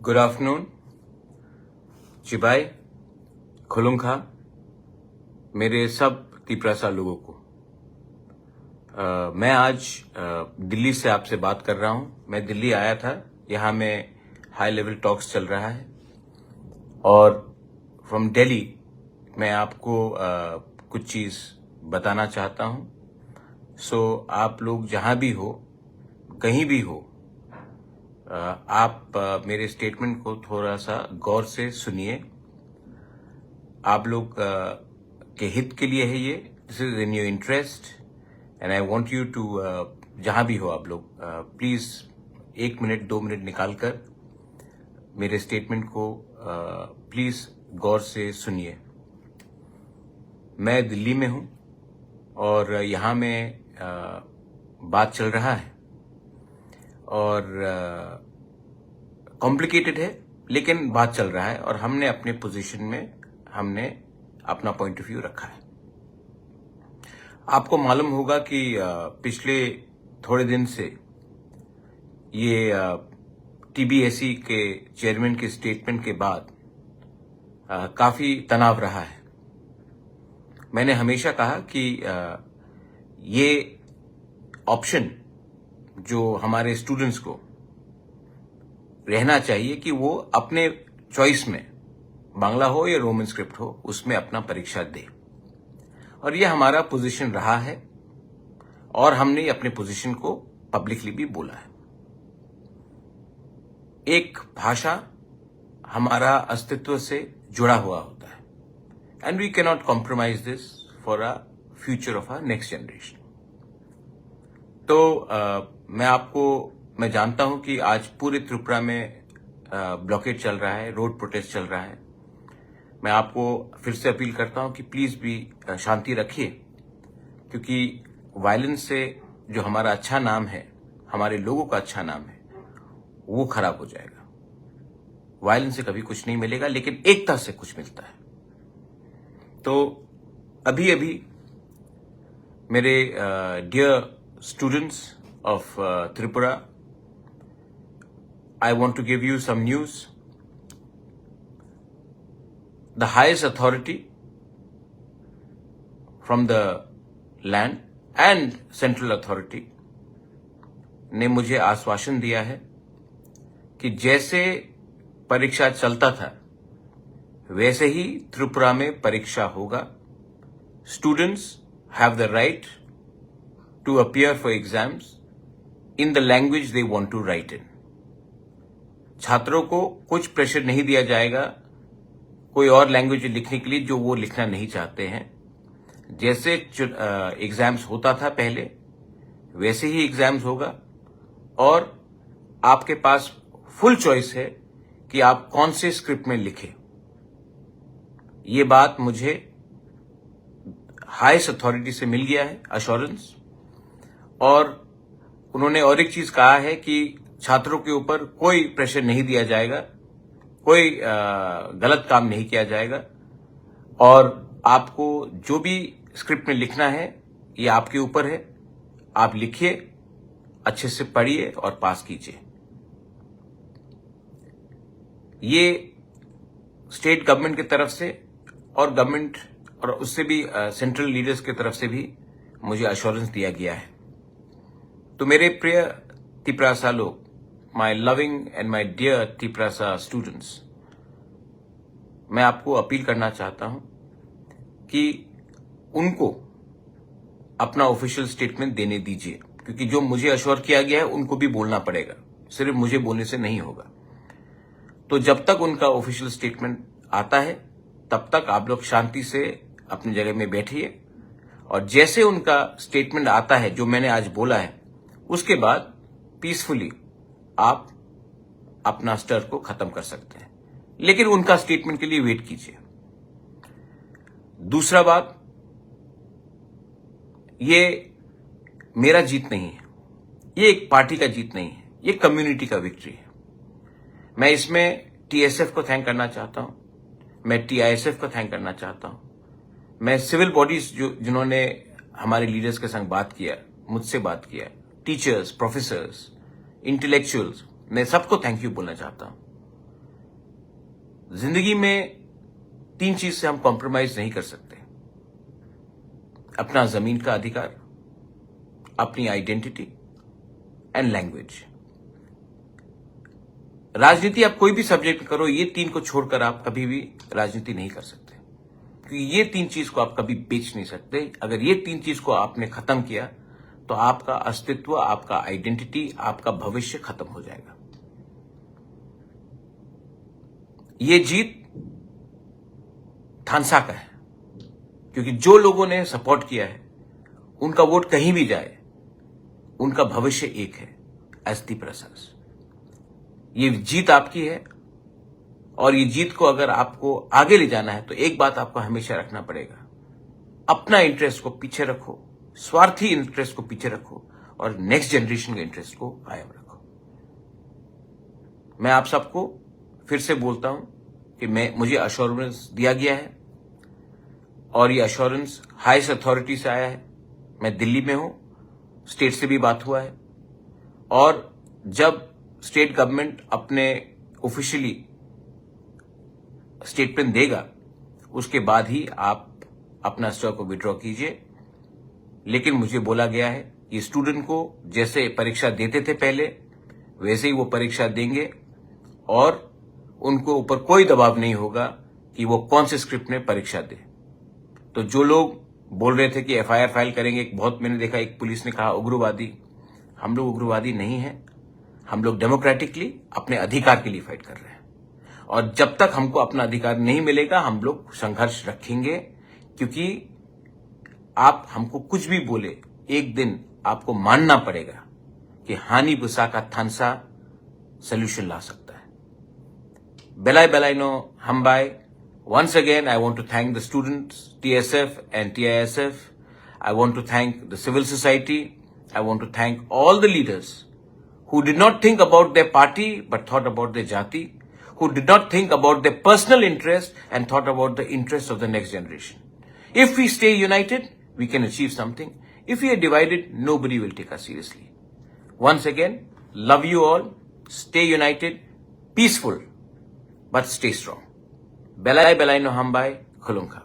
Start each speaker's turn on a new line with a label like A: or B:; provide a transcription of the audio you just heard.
A: Good afternoon चिबाई खुलुंखा मेरे सब तिपरासा लोगों को। मैं आज दिल्ली से आपसे बात कर रहा हूं। मैं दिल्ली आया था, यहां में हाई लेवल टॉक्स चल रहा है और फ्रॉम दिल्ली मैं आपको कुछ चीज़ बताना चाहता हूं। सो आप लोग जहां भी हो, कहीं भी हो, आप मेरे स्टेटमेंट को थोड़ा सा गौर से सुनिए। आप लोग के हित के लिए है ये। This is in your interest and I want you to, जहां भी हो आप लोग, प्लीज 1 मिनट 2 मिनट निकाल कर मेरे स्टेटमेंट को प्लीज गौर से सुनिए। मैं दिल्ली में हूं और यहां में बात चल रहा है और कॉम्प्लिकेटेड है, लेकिन बात चल रहा है और हमने अपने पोजीशन में हमने अपना पॉइंट ऑफ व्यू रखा है। आपको मालूम होगा कि पिछले थोड़े दिन से ये टीबीएसई के चेयरमैन के स्टेटमेंट के बाद काफी तनाव रहा है। मैंने हमेशा कहा कि ये ऑप्शन जो हमारे स्टूडेंट्स को रहना चाहिए कि वो अपने चॉइस में, बांग्ला हो या रोमन स्क्रिप्ट हो, उसमें अपना परीक्षा दे, और ये हमारा पोजीशन रहा है और हमने अपने पोजीशन को पब्लिकली भी बोला है। एक भाषा हमारा अस्तित्व से जुड़ा हुआ होता है and we can not compromise this for a future of a next generation. तो मैं जानता हूं कि आज पूरे त्रिपुरा में ब्लॉकेट चल रहा है, रोड प्रोटेस्ट चल रहा है। मैं आपको फिर से अपील करता हूं कि प्लीज भी शांति रखिए, क्योंकि वायलेंस से जो हमारा अच्छा नाम है, हमारे लोगों का अच्छा नाम है, वो खराब हो जाएगा। वायलेंस से कभी कुछ नहीं मिलेगा, लेकिन एकता से कुछ मिलता है। तो अभी अभी मेरे dear students of Tripura, I want to give you some news. The highest authority from the land and central authority ने मुझे आश्वासन दिया है कि जैसे परीक्षा चलता था वैसे ही त्रिपुरा में परीक्षा होगा। Students have the right to appear for exams in the language they want to write in. छात्रों को कुछ प्रेशर नहीं दिया जाएगा कोई और लैंग्वेज लिखने के लिए जो वो लिखना नहीं चाहते हैं। जैसे एग्जाम्स होता था पहले, वैसे ही एग्जाम्स होगा और आपके पास फुल चॉइस है कि आप कौन से स्क्रिप्ट में लिखें। ये बात मुझे हाईएस्ट अथॉरिटी से मिल गया है, अश्योरेंस। और उन्होंने और एक चीज कहा है कि छात्रों के ऊपर कोई प्रेशर नहीं दिया जाएगा, कोई गलत काम नहीं किया जाएगा, और आपको जो भी स्क्रिप्ट में लिखना है ये आपके ऊपर है। आप लिखिए, अच्छे से पढ़िए और पास कीजिए। ये स्टेट गवर्नमेंट की तरफ से और गवर्नमेंट और उससे भी सेंट्रल लीडर्स की तरफ से भी मुझे अश्योरेंस दिया गया है। तो मेरे प्रिय तिपरासा लोग, my loving and my dear Tiprasa students, मैं आपको अपील करना चाहता हूं कि उनको अपना ऑफिशियल स्टेटमेंट देने दीजिए, क्योंकि जो मुझे अश्योर किया गया है उनको भी बोलना पड़ेगा, सिर्फ मुझे बोलने से नहीं होगा। तो जब तक उनका ऑफिशियल स्टेटमेंट आता है तब तक आप लोग शांति से अपनी जगह में बैठिए, और जैसे उनका स्टेटमेंट आता है जो मैंने आज बोला है, उसके बाद पीसफुली आप अपना स्टर को खत्म कर सकते हैं, लेकिन उनका स्टेटमेंट के लिए वेट कीजिए। दूसरा बात, ये मेरा जीत नहीं है, ये एक पार्टी का जीत नहीं है, ये कम्युनिटी का विक्ट्री है। मैं इसमें टीएसएफ को थैंक करना चाहता हूं, मैं टीआईएसएफ को थैंक करना चाहता हूं, मैं सिविल बॉडीज जिन्होंने हमारे लीडर्स के संग बात किया, मुझसे बात किया, टीचर्स, प्रोफेसर्स, इंटेलेक्चुअल्स, मैं सबको थैंक यू बोलना चाहता हूं। जिंदगी में 3 चीज से हम कॉम्प्रोमाइज नहीं कर सकते। अपना जमीन का अधिकार, अपनी आइडेंटिटी एंड लैंग्वेज। राजनीति आप कोई भी सब्जेक्ट करो, ये 3 को छोड़कर आप कभी भी राजनीति नहीं कर सकते, क्योंकि ये 3 चीज को आप कभी बेच नहीं सकते। अगर ये 3 चीज को आपने खत्म किया तो आपका अस्तित्व, आपका आइडेंटिटी, आपका भविष्य खत्म हो जाएगा। ये जीत थानसा का है, क्योंकि जो लोगों ने सपोर्ट किया है उनका वोट कहीं भी जाए, उनका भविष्य एक है, एसटी प्रसाद। ये जीत आपकी है, और ये जीत को अगर आपको आगे ले जाना है तो एक बात आपको हमेशा रखना पड़ेगा, अपना इंटरेस्ट को पीछे रखो, स्वार्थी इंटरेस्ट को पीछे रखो, और नेक्स्ट जनरेशन के इंटरेस्ट को कायम रखो। मैं आप सबको फिर से बोलता हूं कि मुझे अश्योरेंस दिया गया है, और ये अश्योरेंस हाईएस्ट अथॉरिटी से आया है। मैं दिल्ली में हूं, स्टेट से भी बात हुआ है, और जब स्टेट गवर्नमेंट अपने ऑफिशियली स्टेटमेंट देगा उसके बाद ही आप अपना स्टॉक को विड्रॉ कीजिए। लेकिन मुझे बोला गया है कि स्टूडेंट को जैसे परीक्षा देते थे पहले, वैसे ही वो परीक्षा देंगे, और उनको ऊपर कोई दबाव नहीं होगा कि वो कौन से स्क्रिप्ट में परीक्षा दे। तो जो लोग बोल रहे थे कि एफआईआर फाइल करेंगे, बहुत मैंने देखा एक पुलिस ने कहा उग्रवादी, हम लोग उग्रवादी नहीं हैं, हम लोग डेमोक्रेटिकली अपने अधिकार के लिए फाइट कर रहे हैं, और जब तक हमको अपना अधिकार नहीं मिलेगा हम लोग संघर्ष रखेंगे। क्योंकि आप हमको कुछ भी बोले, एक दिन आपको मानना पड़ेगा कि हानि बुसा का थानसा सोल्यूशन ला सकता है। बेलाई बेलाइनो हमबाई। Once again, I want to thank the students, TSF and TISF. I want to thank the civil society. I want to thank all the leaders who did not think about their party but thought about their jati, who did not think about their personal interest and thought about the interests of the next generation. If we stay united, we can achieve something. If we are divided, nobody will take us seriously. Once again, love you all. Stay united, peaceful, but stay strong. Belai belai no hambai, khulunka.